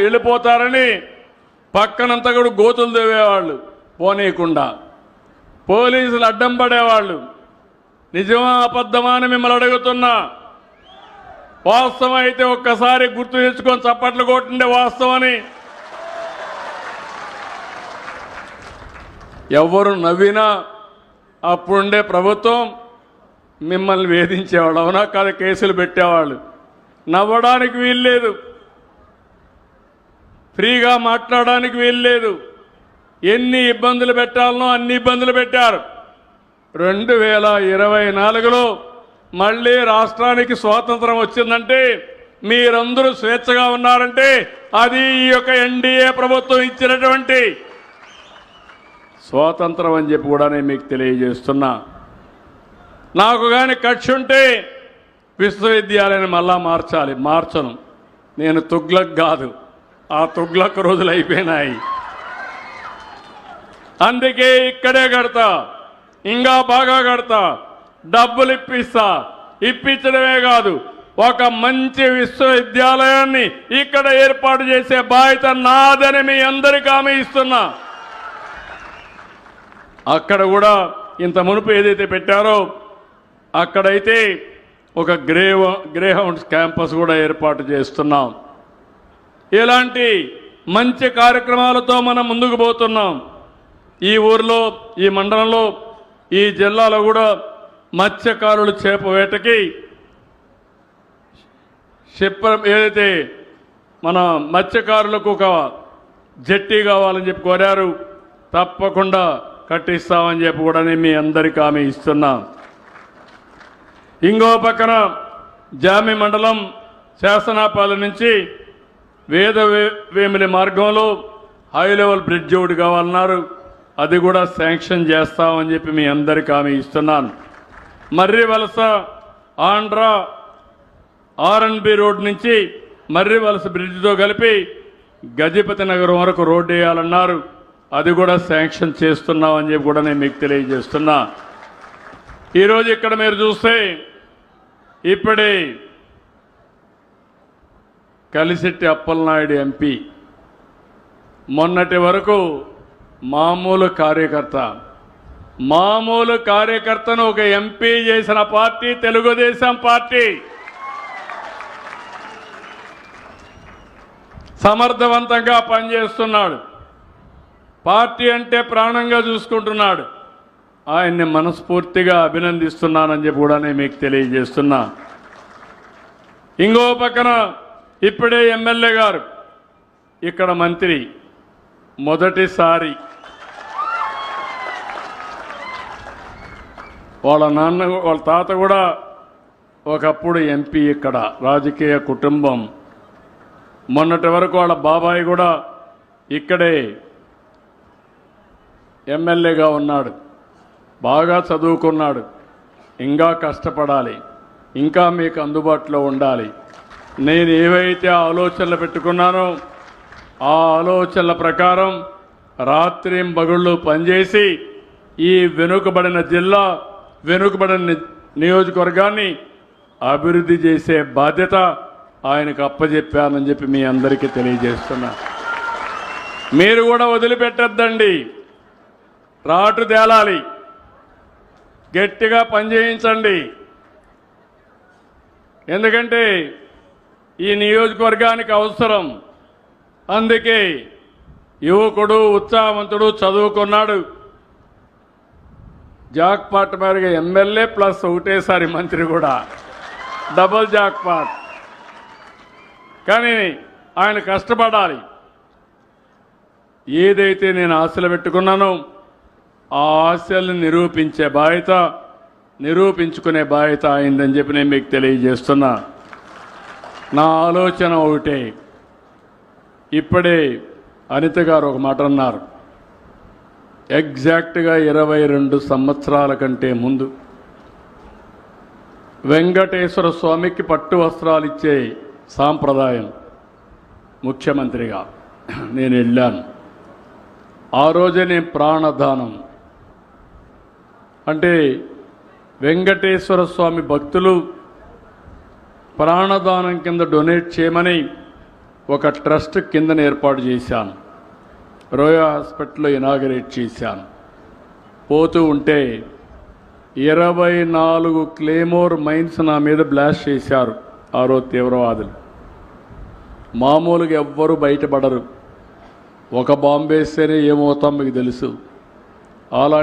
వెళ్ళిపోతారని పక్కనంతా కూడా గోతులు దేవేవాళ్ళు పోనీయకుండా, పోలీసులు అడ్డం పడేవాళ్ళు. నిజమా అబద్ధమా అని మిమ్మల్ని అడుగుతున్నా. వాస్తవం అయితే ఒక్కసారి గుర్తు తెచ్చుకొని చప్పట్లు కొట్టిండే వాస్తవని. ఎవరు నవ్వినా అప్పుడుండే ప్రభుత్వం మిమ్మల్ని వేధించేవాళ్ళు, అవునా కాదు? కేసులు పెట్టేవాళ్ళు. నవ్వడానికి వీల్లేదు, ఫ్రీగా మాట్లాడడానికి వీల్లేదు. ఎన్ని ఇబ్బందులు పెట్టాలనో అన్ని ఇబ్బందులు పెట్టారు. 2024లో మళ్ళీ రాష్ట్రానికి స్వాతంత్రం వచ్చిందంటే, మీరందరూ స్వేచ్ఛగా ఉన్నారంటే అది ఈ యొక్క ఎన్డీఏ ప్రభుత్వం ఇచ్చినటువంటి స్వాతంత్రం అని చెప్పి కూడా నేను మీకు తెలియజేస్తున్నా. నాకు కానీ కక్ష ఉంటే విశ్వవిద్యాలయాన్ని మళ్ళా మార్చాలి. మార్చను. నేను తుగ్లక్ కాదు, ఆ తుగ్లక్ రోజులు అయిపోయినాయి. అందుకే ఇక్కడే కడతా, ఇంకా బాగా కడతా, డబ్బులు ఇప్పిస్తా. ఇప్పించడమే కాదు, ఒక మంచి విశ్వవిద్యాలయాన్ని ఇక్కడ ఏర్పాటు చేసే బాధ్యత నాదని మీ అందరికీ హామీ ఇస్తున్నా. అక్కడ కూడా ఇంత మునుపు ఏదైతే పెట్టారో అక్కడైతే ఒక గ్రేహౌండ్స్ క్యాంపస్ కూడా ఏర్పాటు చేస్తున్నాం. ఇలాంటి మంచి కార్యక్రమాలతో మనం ముందుకు పోతున్నాం. ఈ ఊరిలో, ఈ మండలంలో, ఈ జిల్లాలో కూడా మత్స్యకారులు చేప వేటకి ఏదైతే మన మత్స్యకారులకు ఒక జట్టి కావాలని చెప్పి కోరారు, తప్పకుండా కట్టిస్తామని చెప్పి కూడా నేను మీ అందరికీ హామీ ఇస్తున్నాం. ఇంకో పక్కన జామి మండలం శాసనాపాలెం నుంచి వేమిలి మార్గంలో హై లెవెల్ బ్రిడ్జ్ ఒకటి కావాలన్నారు, అది కూడా శాంక్షన్ చేస్తామని చెప్పి మీ అందరికీ హామీ ఇస్తున్నాను. మర్రి వలస ఆంధ్రా ఆర్ఎన్బి రోడ్ నుంచి మర్రి వలస బ్రిడ్జ్తో కలిపి గజపతి నగరం వరకు రోడ్డు వేయాలన్నారు, అది కూడా శాంక్షన్ చేస్తున్నామని చెప్పి కూడా నేను మీకు తెలియజేస్తున్నా. ఈరోజు ఇక్కడ మీరు చూస్తే ఇప్పుడే కలిసిట్టి అప్పలనాయుడు ఎంపీ మొన్నటి వరకు మామూలు కార్యకర్తను ఒక ఎంపీ చేసిన పార్టీ తెలుగుదేశం పార్టీ. సమర్థవంతంగా పనిచేస్తున్నాడు, పార్టీ అంటే ప్రాణంగా చూసుకుంటున్నాడు. ఆయన్ని మనస్ఫూర్తిగా అభినందిస్తున్నానని చెప్పి కూడా నేను మీకు తెలియజేస్తున్నా. ఇంకో పక్కన ఇప్పుడే ఎమ్మెల్యే గారు ఇక్కడ మంత్రి, మొదటిసారి వాళ్ళ తాత కూడా ఒకప్పుడు ఎంపీ, ఇక్కడ రాజకీయ కుటుంబం. మొన్నటి వరకు వాళ్ళ బాబాయ్ కూడా ఇక్కడే ఎమ్మెల్యేగా ఉన్నాడు. బాగా చదువుకున్నాడు. ఇంకా కష్టపడాలి, ఇంకా మీకు అందుబాటులో ఉండాలి. నేను ఏవైతే ఆలోచనలు పెట్టుకున్నానో ఆ ఆలోచనల ప్రకారం రాత్రింబగళ్ళు పనిచేసి ఈ వెనుకబడిన జిల్లా, వెనుకబడిన నియోజకవర్గాన్ని అభివృద్ధి చేసే బాధ్యత ఆయనకు అప్పచెప్పానని చెప్పి మీ అందరికీ తెలియజేస్తున్నా. మీరు కూడా వదిలిపెట్టద్దండి, రాటు తేలాలి, గట్టిగా పనిచేయించండి. ఎందుకంటే ఈ నియోజకవర్గానికి అవసరం. అందుకే యువకుడు, ఉత్సాహవంతుడు, చదువుకున్నాడు, జాక్పాట్ మేరగా ఎమ్మెల్యే ప్లస్ ఒకటేసారి మంత్రి కూడా, డబుల్ జాక్పాట్. కానీ ఆయన కష్టపడాలి. ఏదైతే నేను ఆశలు పెట్టుకున్నానో ఆ ఆశల్ని నిరూపించుకునే బాధ్యత అయిందని చెప్పి నేను మీకు తెలియజేస్తున్నా. నా ఆలోచన ఒకటే. ఇప్పుడే అనిత గారు ఒక మాట అన్నారు. ఎగ్జాక్ట్గా 22 సంవత్సరాల కంటే ముందు వెంకటేశ్వర స్వామికి పట్టు వస్త్రాలు ఇచ్చే సాంప్రదాయం ముఖ్యమంత్రిగా నేను వెళ్ళాను. ఆ రోజే నేను ప్రాణదానం అంటే వెంకటేశ్వర స్వామి భక్తులు ప్రాణదానం కింద డొనేట్ చేయమని ఒక ట్రస్ట్ కిందన ఏర్పాటు చేశాను. రోయా హాస్పిటల్లో ఇనాగరేట్ చేశాను. పోతూ ఉంటే 24 క్లేమోర్ మైన్స్ నా మీద బ్లాస్ట్ చేశారు ఆ రోజు తీవ్రవాదులు. మామూలుగా ఎవ్వరూ బయటపడరు. ఒక బాంబు వేస్తేనే ఏమవుతాం మీకు తెలుసు. అలా